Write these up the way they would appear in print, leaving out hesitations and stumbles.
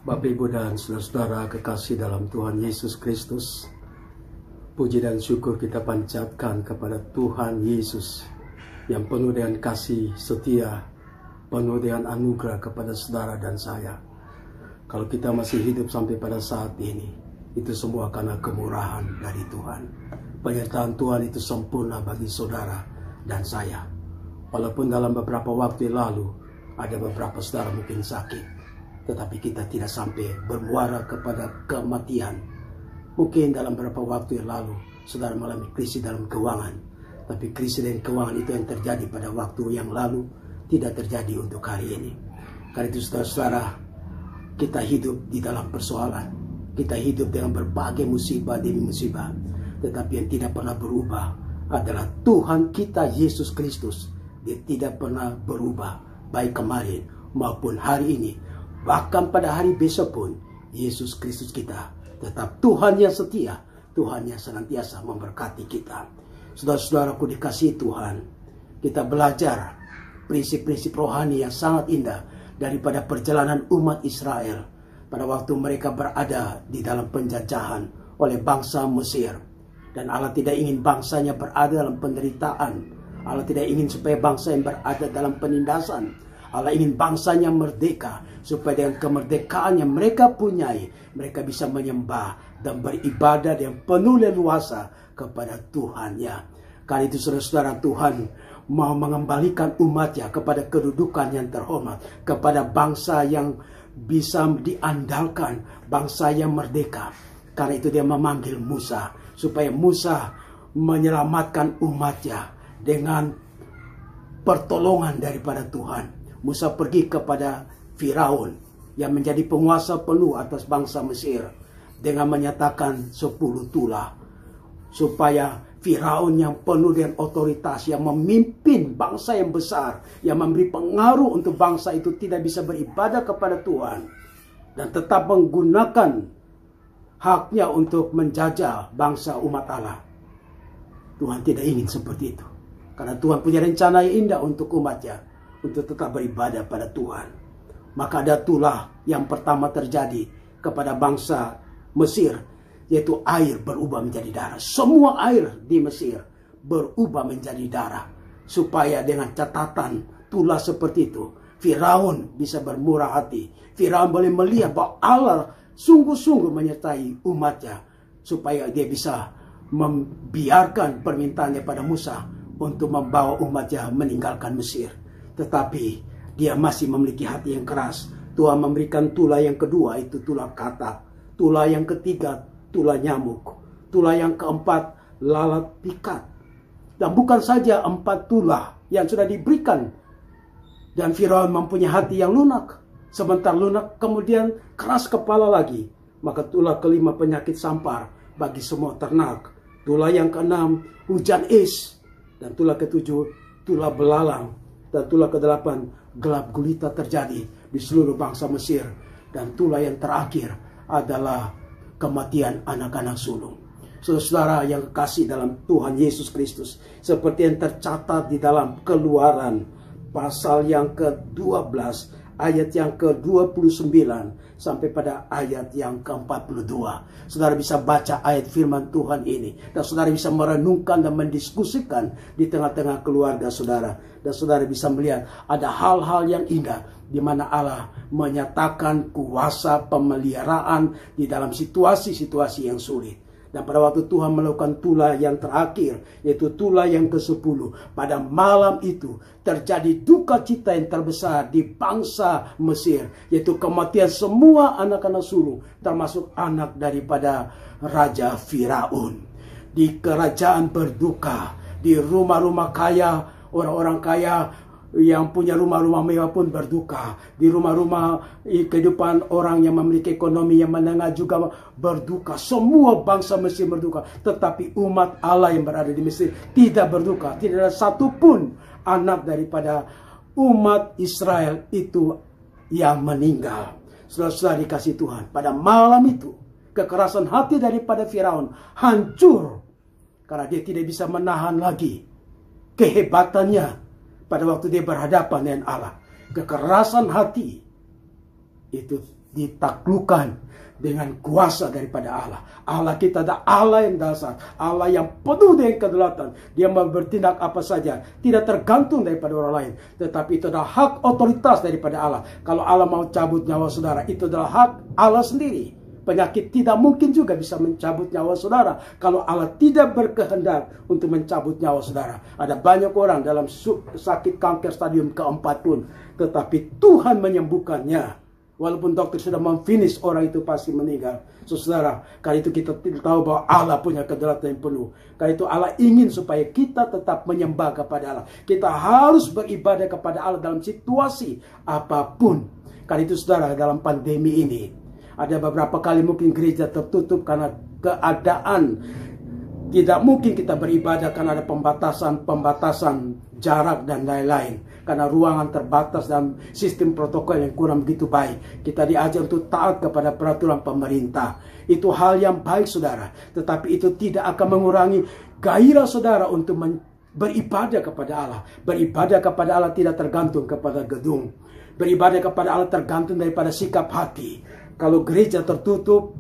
Bapak, Ibu, dan saudara-saudara kekasih dalam Tuhan Yesus Kristus, puji dan syukur kita panjatkan kepada Tuhan Yesus yang penuh dengan kasih setia, penuh dengan anugerah kepada saudara dan saya. Kalau kita masih hidup sampai pada saat ini, itu semua karena kemurahan dari Tuhan. Penyertaan Tuhan itu sempurna bagi saudara dan saya. Walaupun dalam beberapa waktu lalu ada beberapa saudara mungkin sakit, tetapi kita tidak sampai bermuara kepada kematian. Mungkin dalam beberapa waktu yang lalu saudara mengalami krisis dalam keuangan, tapi krisis dalam keuangan itu yang terjadi pada waktu yang lalu tidak terjadi untuk hari ini. Karena itu saudara-saudara, kita hidup di dalam persoalan, kita hidup dengan berbagai musibah demi musibah, tetapi yang tidak pernah berubah adalah Tuhan kita Yesus Kristus. Dia tidak pernah berubah, baik kemarin maupun hari ini. Bahkan pada hari besok pun, Yesus Kristus kita tetap Tuhan yang setia, Tuhan yang senantiasa memberkati kita. Saudara-saudaraku dikasihi Tuhan, kita belajar prinsip-prinsip rohani yang sangat indah daripada perjalanan umat Israel pada waktu mereka berada di dalam penjajahan oleh bangsa Mesir. Dan Allah tidak ingin bangsanya berada dalam penderitaan. Allah tidak ingin supaya bangsa yang berada dalam penindasan. Allah ingin bangsanya merdeka, supaya dengan kemerdekaan yang mereka punyai, mereka bisa menyembah dan beribadah yang penuh leluasa kepada Tuhannya. Karena itu saudara-saudara, Tuhan mau mengembalikan umatnya kepada kedudukan yang terhormat, kepada bangsa yang bisa diandalkan, bangsa yang merdeka. Karena itu dia memanggil Musa, supaya Musa menyelamatkan umatnya dengan pertolongan daripada Tuhan. Musa pergi kepada Firaun yang menjadi penguasa penuh atas bangsa Mesir dengan menyatakan 10 tulah, supaya Firaun yang penuh dengan otoritas, yang memimpin bangsa yang besar, yang memberi pengaruh untuk bangsa itu tidak bisa beribadah kepada Tuhan dan tetap menggunakan haknya untuk menjajah bangsa umat Allah. Tuhan tidak ingin seperti itu, karena Tuhan punya rencana yang indah untuk umatnya, untuk tetap beribadah pada Tuhan. Maka ada tulah yang pertama terjadi kepada bangsa Mesir, yaitu air berubah menjadi darah. Semua air di Mesir berubah menjadi darah, supaya dengan catatan tulah seperti itu, Firaun bisa bermurah hati. Firaun boleh melihat bahwa Allah sungguh-sungguh menyertai umatnya, supaya dia bisa membiarkan permintaannya pada Musa untuk membawa umatnya meninggalkan Mesir. Tetapi dia masih memiliki hati yang keras. Tuhan memberikan tulah yang kedua, itu tulah katak. Tulah yang ketiga, tulah nyamuk. Tulah yang keempat, lalat pikat. Dan bukan saja 4 tulah yang sudah diberikan, dan Firaun mempunyai hati yang lunak. Sebentar lunak, kemudian keras kepala lagi. Maka tulah kelima, penyakit sampar bagi semua ternak. Tulah yang keenam, hujan es. Dan tulah ketujuh, tulah belalang. Dan tulah ke-8, gelap gulita terjadi di seluruh bangsa Mesir. Dan tulah yang terakhir adalah kematian anak-anak sulung. Saudara-saudara yang kekasih dalam Tuhan Yesus Kristus, seperti yang tercatat di dalam Keluaran pasal yang ke-12 ayat yang ke-29 sampai pada ayat yang ke-42. Saudara bisa baca ayat firman Tuhan ini, dan saudara bisa merenungkan dan mendiskusikan di tengah-tengah keluarga saudara. Dan saudara bisa melihat ada hal-hal yang indah di mana Allah menyatakan kuasa pemeliharaan di dalam situasi-situasi yang sulit. Dan pada waktu Tuhan melakukan tulah yang terakhir, yaitu tulah yang ke-10, pada malam itu terjadi duka cita yang terbesar di bangsa Mesir, yaitu kematian semua anak-anak sulung, termasuk anak daripada Raja Firaun. Di kerajaan berduka, di rumah-rumah kaya, orang-orang kaya yang punya rumah-rumah mewah pun berduka. Di rumah-rumah kehidupan orang yang memiliki ekonomi yang menengah juga berduka. Semua bangsa Mesir berduka. Tetapi umat Allah yang berada di Mesir tidak berduka. Tidak ada satupun anak daripada umat Israel itu yang meninggal. Saudara-saudara dikasih Tuhan, pada malam itu kekerasan hati daripada Firaun hancur, karena dia tidak bisa menahan lagi kehebatannya pada waktu dia berhadapan dengan Allah. Kekerasan hati itu ditaklukkan dengan kuasa daripada Allah. Allah kita adalah Allah yang dasar, Allah yang penuh dengan kedaulatan. Dia mau bertindak apa saja, tidak tergantung daripada orang lain. Tetapi itu adalah hak otoritas daripada Allah. Kalau Allah mau cabut nyawa saudara, itu adalah hak Allah sendiri. Penyakit tidak mungkin juga bisa mencabut nyawa saudara kalau Allah tidak berkehendak untuk mencabut nyawa saudara. Ada banyak orang dalam sakit kanker stadium keempat pun, tetapi Tuhan menyembuhkannya. Walaupun dokter sudah memfinish orang itu pasti meninggal. Saudara, karena itu kita tahu bahwa Allah punya kedaulatan yang penuh. Karena itu Allah ingin supaya kita tetap menyembah kepada Allah. Kita harus beribadah kepada Allah dalam situasi apapun. Karena itu saudara, dalam pandemi ini ada beberapa kali mungkin gereja tertutup karena keadaan tidak mungkin kita beribadah karena ada pembatasan jarak dan lain-lain. Karena ruangan terbatas dan sistem protokol yang kurang begitu baik. Kita diajar untuk taat kepada peraturan pemerintah. Itu hal yang baik saudara. Tetapi itu tidak akan mengurangi gairah saudara untuk beribadah kepada Allah. Beribadah kepada Allah tidak tergantung kepada gedung. Beribadah kepada Allah tergantung daripada sikap hati. Kalau gereja tertutup,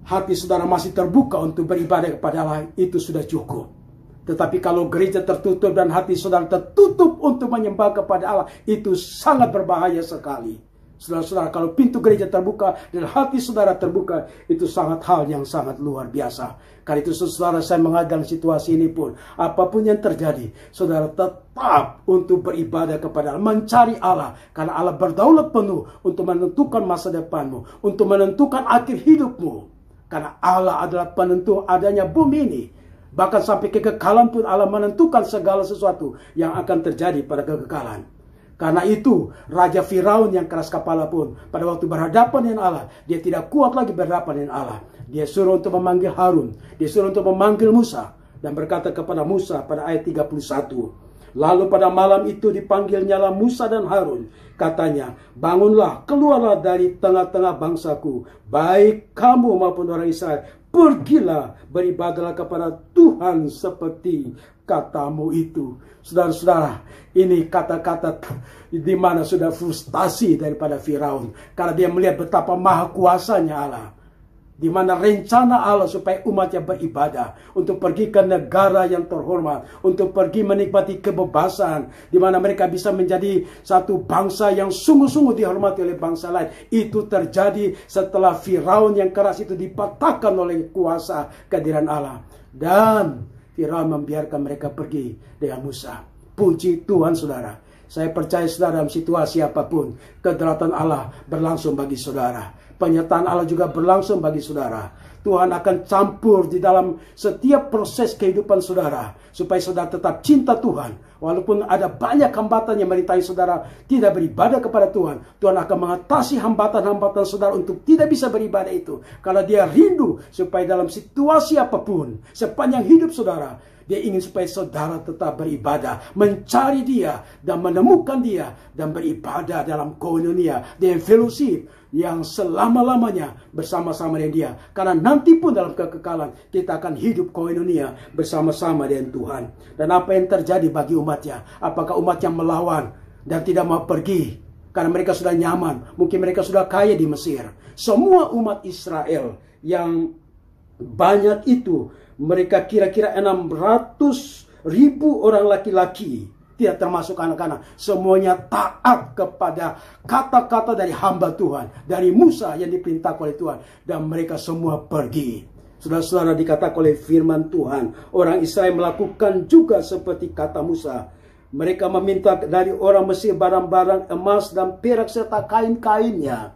hati saudara masih terbuka untuk beribadah kepada Allah, itu sudah cukup. Tetapi kalau gereja tertutup dan hati saudara tertutup untuk menyembah kepada Allah, itu sangat berbahaya sekali. Saudara-saudara, kalau pintu gereja terbuka dan hati saudara terbuka, itu sangat hal yang sangat luar biasa. Karena itu saudara, saya menghadapi situasi ini pun, apapun yang terjadi, saudara tetap untuk beribadah kepada Allah, mencari Allah. Karena Allah berdaulat penuh untuk menentukan masa depanmu, untuk menentukan akhir hidupmu. Karena Allah adalah penentu adanya bumi ini. Bahkan sampai kekekalan pun Allah menentukan segala sesuatu yang akan terjadi pada kekekalan. Karena itu Raja Firaun yang keras kepala pun pada waktu berhadapan dengan Allah, dia tidak kuat lagi berhadapan dengan Allah. Dia suruh untuk memanggil Harun, dia suruh untuk memanggil Musa, dan berkata kepada Musa pada ayat 31. Lalu pada malam itu dipanggilnyalah Musa dan Harun. Katanya, bangunlah, keluarlah dari tengah-tengah bangsaku, baik kamu maupun orang Israel. Pergilah, beribadahlah kepada Tuhan seperti katamu itu. Saudara-saudara, ini kata-kata di mana sudah frustasi daripada Firaun. Karena dia melihat betapa maha kuasanya Allah. Di mana rencana Allah supaya umatnya beribadah, untuk pergi ke negara yang terhormat, untuk pergi menikmati kebebasan, di mana mereka bisa menjadi satu bangsa yang sungguh-sungguh dihormati oleh bangsa lain. Itu terjadi setelah Firaun yang keras itu dipatahkan oleh kuasa kehadiran Allah. Dan Firaun membiarkan mereka pergi dengan Musa. Puji Tuhan saudara. Saya percaya saudara, dalam situasi apapun, kedaulatan Allah berlangsung bagi saudara. Penyertaan Allah juga berlangsung bagi saudara. Tuhan akan campur di dalam setiap proses kehidupan saudara, supaya saudara tetap cinta Tuhan. Walaupun ada banyak hambatan yang merintangi saudara tidak beribadah kepada Tuhan, Tuhan akan mengatasi hambatan-hambatan saudara untuk tidak bisa beribadah itu. Karena dia rindu supaya dalam situasi apapun, sepanjang hidup saudara, dia ingin supaya saudara tetap beribadah, mencari dia dan menemukan dia, dan beribadah dalam koinonia, dengan fellowship yang selama-lamanya bersama-sama dengan dia. Karena nanti pun dalam kekekalan kita akan hidup koinonia bersama-sama dengan Tuhan. Dan apa yang terjadi bagi umatnya? Apakah umatnya melawan dan tidak mau pergi karena mereka sudah nyaman? Mungkin mereka sudah kaya di Mesir. Semua umat Israel yang banyak itu, mereka kira-kira 600.000 orang laki-laki, tidak termasuk anak-anak, semuanya taat kepada kata-kata dari hamba Tuhan, dari Musa yang diperintahkan oleh Tuhan, dan mereka semua pergi. Saudara-saudara, dikatakan oleh firman Tuhan, orang Israel melakukan juga seperti kata Musa. Mereka meminta dari orang Mesir barang-barang emas dan perak serta kain-kainnya.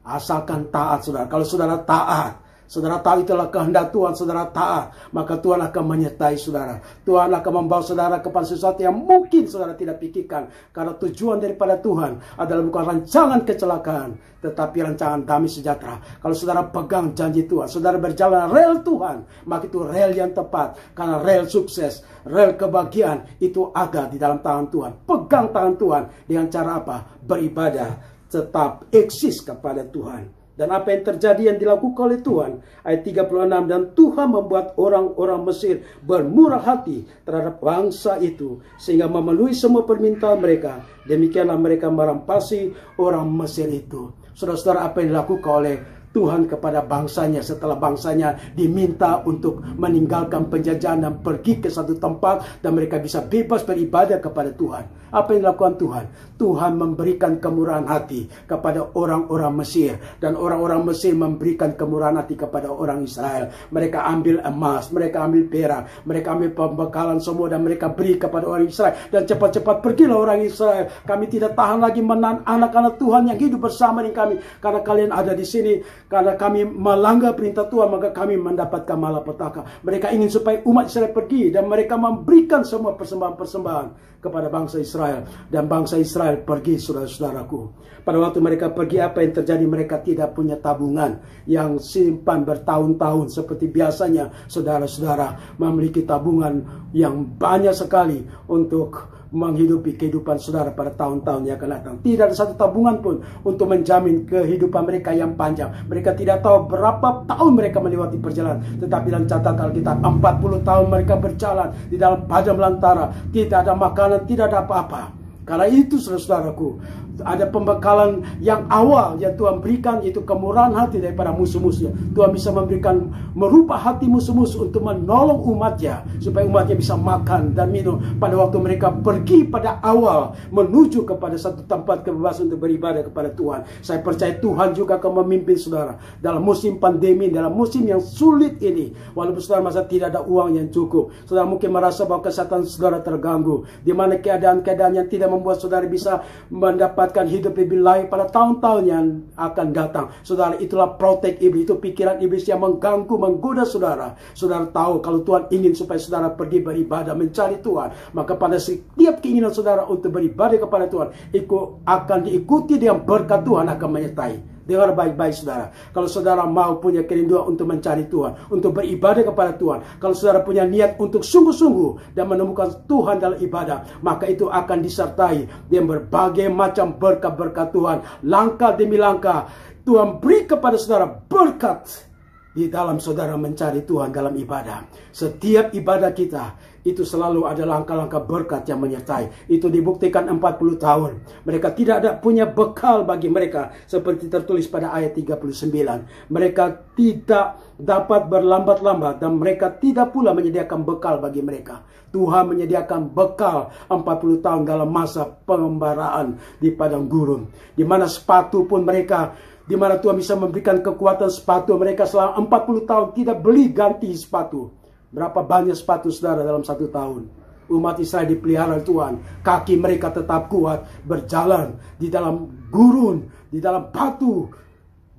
Asalkan taat saudara. Kalau saudara taat, saudara tahu itulah kehendak Tuhan, saudara taat, maka Tuhan akan menyertai saudara. Tuhan akan membawa saudara kepada sesuatu yang mungkin saudara tidak pikirkan. Karena tujuan daripada Tuhan adalah bukan rancangan kecelakaan, tetapi rancangan damai sejahtera. Kalau saudara pegang janji Tuhan, saudara berjalan rel Tuhan, maka itu rel yang tepat. Karena rel sukses, rel kebahagiaan itu ada di dalam tangan Tuhan. Pegang tangan Tuhan dengan cara apa? Beribadah, tetap eksis kepada Tuhan. Dan apa yang terjadi yang dilakukan oleh Tuhan. Ayat 36, dan Tuhan membuat orang-orang Mesir bermurah hati terhadap bangsa itu, sehingga memenuhi semua permintaan mereka. Demikianlah mereka merampasi orang Mesir itu. Saudara-saudara, apa yang dilakukan oleh Tuhan kepada bangsanya setelah bangsanya diminta untuk meninggalkan penjajahan dan pergi ke satu tempat dan mereka bisa bebas beribadah kepada Tuhan. Apa yang dilakukan Tuhan? Tuhan memberikan kemurahan hati kepada orang-orang Mesir, dan orang-orang Mesir memberikan kemurahan hati kepada orang Israel. Mereka ambil emas, mereka ambil perak, mereka ambil pembekalan semua dan mereka beri kepada orang Israel. Dan cepat-cepat pergilah orang Israel. Kami tidak tahan lagi menahan anak-anak Tuhan yang hidup bersama dengan kami, karena kalian ada di sini. Karena kami melanggar perintah Tuhan, maka kami mendapatkan malapetaka. Mereka ingin supaya umat Israel pergi, dan mereka memberikan semua persembahan-persembahan kepada bangsa Israel. Dan bangsa Israel pergi, saudara-saudaraku. Pada waktu mereka pergi, apa yang terjadi? Mereka tidak punya tabungan yang simpan bertahun-tahun seperti biasanya. Saudara-saudara memiliki tabungan yang banyak sekali untuk menghidupi kehidupan saudara pada tahun-tahun yang akan datang. Tidak ada satu tabungan pun untuk menjamin kehidupan mereka yang panjang. Mereka tidak tahu berapa tahun mereka melewati perjalanan. Tetapi dalam catatan Alkitab, 40 tahun mereka berjalan di dalam padang belantara. Tidak ada makanan, tidak ada apa-apa. Karena itu, saudara-saudaraku, ada pembekalan yang awal yang Tuhan berikan, yaitu kemurahan hati daripada musuh-musuhnya. Tuhan bisa memberikan, merubah hati musuh-musuh untuk menolong umatnya, supaya umatnya bisa makan dan minum pada waktu mereka pergi pada awal menuju kepada satu tempat kebebasan untuk beribadah kepada Tuhan. Saya percaya Tuhan juga akan memimpin saudara dalam musim pandemi, dalam musim yang sulit ini. Walaupun saudara masa tidak ada uang yang cukup, saudara mungkin merasa bahwa kesehatan saudara terganggu, di mana keadaan-keadaan yang tidak membuat saudara bisa mendapatkan hidup lebih layak pada tahun-tahun yang akan datang. Saudara, itulah protek iblis, itu pikiran iblis yang mengganggu, menggoda saudara. Saudara tahu kalau Tuhan ingin supaya saudara pergi beribadah, mencari Tuhan, maka pada setiap keinginan saudara untuk beribadah kepada Tuhan, itu akan diikuti dengan berkat Tuhan akan menyertai. Dengar baik-baik saudara. Kalau saudara mau punya kerinduan untuk mencari Tuhan, untuk beribadah kepada Tuhan, kalau saudara punya niat untuk sungguh-sungguh dan menemukan Tuhan dalam ibadah, maka itu akan disertai dengan berbagai macam berkat-berkat Tuhan. Langkah demi langkah Tuhan beri kepada saudara berkat di dalam saudara mencari Tuhan dalam ibadah. Setiap ibadah kita itu selalu ada langkah-langkah berkat yang menyertai. Itu dibuktikan 40 tahun. Mereka tidak ada punya bekal bagi mereka, seperti tertulis pada ayat 39. Mereka tidak dapat berlambat-lambat, dan mereka tidak pula menyediakan bekal bagi mereka. Tuhan menyediakan bekal 40 tahun dalam masa pengembaraan di padang gurun, di mana sepatu pun mereka, di mana Tuhan bisa memberikan kekuatan sepatu mereka selama 40 tahun tidak beli ganti sepatu. Berapa banyak sepatu saudara dalam satu tahun? Umat Israel dipelihara Tuhan. Kaki mereka tetap kuat berjalan di dalam gurun, di dalam batu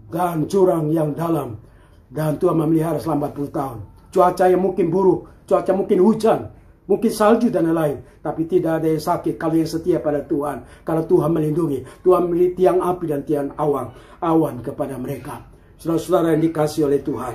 dan jurang yang dalam. Dan Tuhan memelihara selama 40 tahun. Cuaca yang mungkin buruk, cuaca mungkin hujan, mungkin salju dan lain-lain, tapi tidak ada yang sakit kalau yang setia pada Tuhan. Karena Tuhan melindungi. Tuhan memberi tiang api dan tiang awan kepada mereka. Saudara-saudara yang dikasihi oleh Tuhan,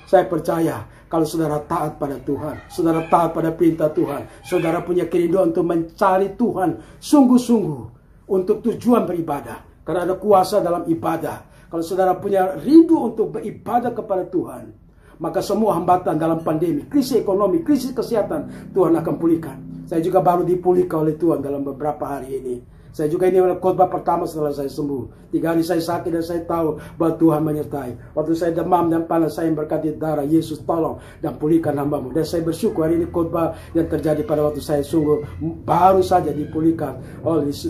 saya percaya kalau saudara taat pada Tuhan, saudara taat pada perintah Tuhan, saudara punya kerinduan untuk mencari Tuhan sungguh-sungguh untuk tujuan beribadah, karena ada kuasa dalam ibadah. Kalau saudara punya rindu untuk beribadah kepada Tuhan, maka semua hambatan dalam pandemi, krisis ekonomi, krisis kesehatan, Tuhan akan pulihkan. Saya juga baru dipulihkan oleh Tuhan dalam beberapa hari ini. Saya juga ini adalah khotbah pertama setelah saya sembuh. 3 hari saya sakit dan saya tahu bahwa Tuhan menyertai. Waktu saya demam dan panas, saya berkati darah, Yesus tolong dan pulihkan hamba-Mu. Dan saya bersyukur hari ini khotbah yang terjadi pada waktu saya sungguh baru saja dipulihkan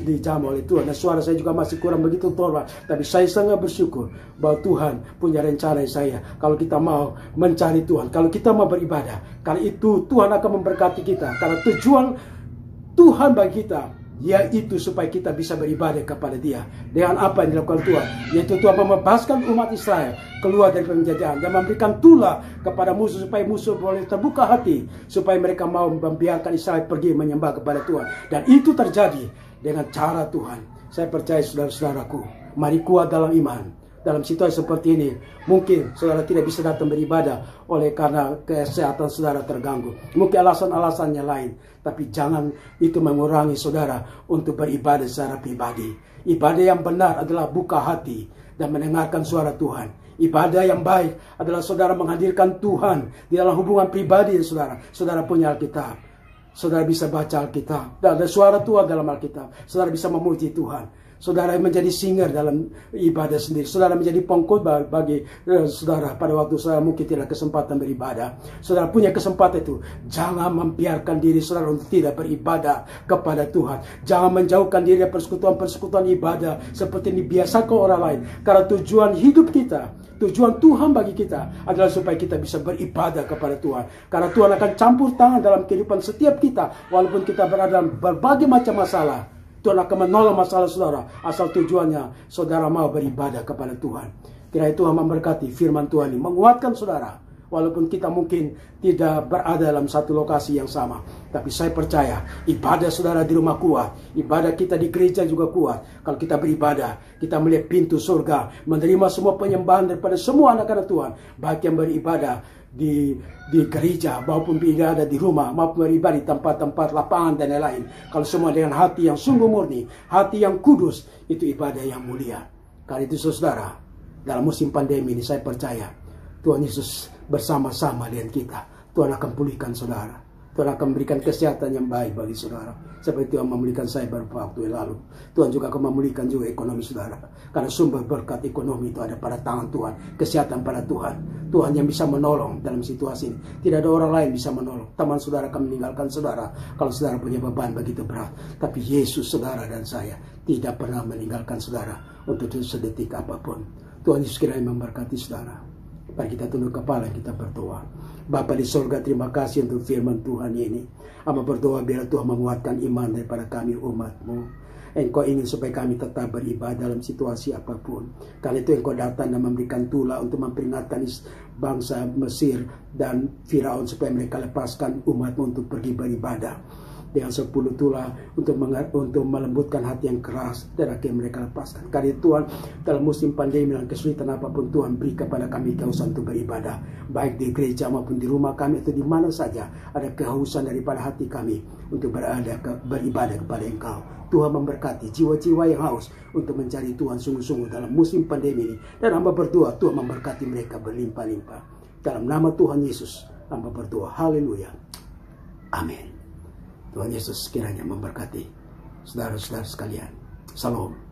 dijamah oleh Tuhan. Dan suara saya juga masih kurang begitu torba. Tapi saya sangat bersyukur bahwa Tuhan punya rencana saya. Kalau kita mau mencari Tuhan, kalau kita mau beribadah, kali itu Tuhan akan memberkati kita. Karena tujuan Tuhan bagi kita yaitu supaya kita bisa beribadah kepada Dia. Dengan apa yang dilakukan Tuhan, yaitu Tuhan membebaskan umat Israel keluar dari penjajahan dan memberikan tulah kepada musuh, supaya musuh boleh terbuka hati, supaya mereka mau membiarkan Israel pergi menyembah kepada Tuhan. Dan itu terjadi dengan cara Tuhan. Saya percaya saudara-saudaraku, mari kuat dalam iman. Dalam situasi seperti ini, mungkin saudara tidak bisa datang beribadah oleh karena kesehatan saudara terganggu. Mungkin alasan-alasannya lain. Tapi jangan itu mengurangi saudara untuk beribadah secara pribadi. Ibadah yang benar adalah buka hati dan mendengarkan suara Tuhan. Ibadah yang baik adalah saudara menghadirkan Tuhan di dalam hubungan pribadi saudara. Saudara punya Alkitab, saudara bisa baca Alkitab, dan ada suara Tuhan dalam Alkitab. Saudara bisa memuji Tuhan. Saudara menjadi singer dalam ibadah sendiri. Saudara menjadi pengkhotbah bagi saudara pada waktu saudara mungkin tidak kesempatan beribadah. Saudara punya kesempatan itu. Jangan membiarkan diri saudara untuk tidak beribadah kepada Tuhan. Jangan menjauhkan diri dari persekutuan-persekutuan ibadah seperti ini dibiasakan orang lain. Karena tujuan hidup kita, tujuan Tuhan bagi kita adalah supaya kita bisa beribadah kepada Tuhan. Karena Tuhan akan campur tangan dalam kehidupan setiap kita. Walaupun kita berada dalam berbagai macam masalah, Tuhan akan menolong masalah saudara, asal tujuannya saudara mau beribadah kepada Tuhan. Kiranya Tuhan memberkati firman Tuhan ini, menguatkan saudara. Walaupun kita mungkin tidak berada dalam satu lokasi yang sama, tapi saya percaya ibadah saudara di rumah kuat, ibadah kita di gereja juga kuat. Kalau kita beribadah, kita melihat pintu surga, menerima semua penyembahan daripada semua anak-anak Tuhan, baik yang beribadah di gereja maupun beribadah di rumah maupun beribadah di tempat-tempat lapangan dan lain-lain. Kalau semua dengan hati yang sungguh murni, hati yang kudus, itu ibadah yang mulia. Karena itu saudara, dalam musim pandemi ini saya percaya Tuhan Yesus bersama-sama dengan kita. Tuhan akan pulihkan saudara. Tuhan akan memberikan kesehatan yang baik bagi saudara. Seperti Tuhan memulihkan saya beberapa waktu yang lalu. Tuhan juga akan memulihkan juga ekonomi saudara. Karena sumber berkat ekonomi itu ada pada tangan Tuhan. Kesehatan pada Tuhan. Tuhan yang bisa menolong dalam situasi ini. Tidak ada orang lain bisa menolong. Teman saudara akan meninggalkan saudara kalau saudara punya beban begitu berat. Tapi Yesus saudara dan saya tidak pernah meninggalkan saudara untuk sedetik apapun. Tuhan Yesus kiranya memberkati saudara. Mari kita tunduk kepala, kita berdoa. Bapa di surga, terima kasih untuk firman Tuhan ini. Hamba berdoa biar Tuhan menguatkan iman daripada kami umat-Mu. Engkau ingin supaya kami tetap beribadah dalam situasi apapun. Karena itu Engkau datang dan memberikan tulah untuk memperingatkan bangsa Mesir dan Firaun supaya mereka lepaskan umat-Mu untuk pergi beribadah. Dengan 10 tulah untuk melembutkan hati yang keras dan akhirnya mereka lepaskan. Karena Tuhan, dalam musim pandemi dan kesulitan apapun Tuhan beri kepada kami kehausan untuk beribadah, baik di gereja maupun di rumah kami atau di mana saja ada kehausan daripada hati kami untuk beribadah kepada Engkau. Tuhan memberkati jiwa-jiwa yang haus untuk mencari Tuhan sungguh-sungguh dalam musim pandemi ini. Dan hamba berdoa Tuhan memberkati mereka berlimpah-limpah. Dalam nama Tuhan Yesus hamba berdoa. Haleluya. Amin. Tuhan Yesus kiranya memberkati saudara-saudara sekalian. Salam.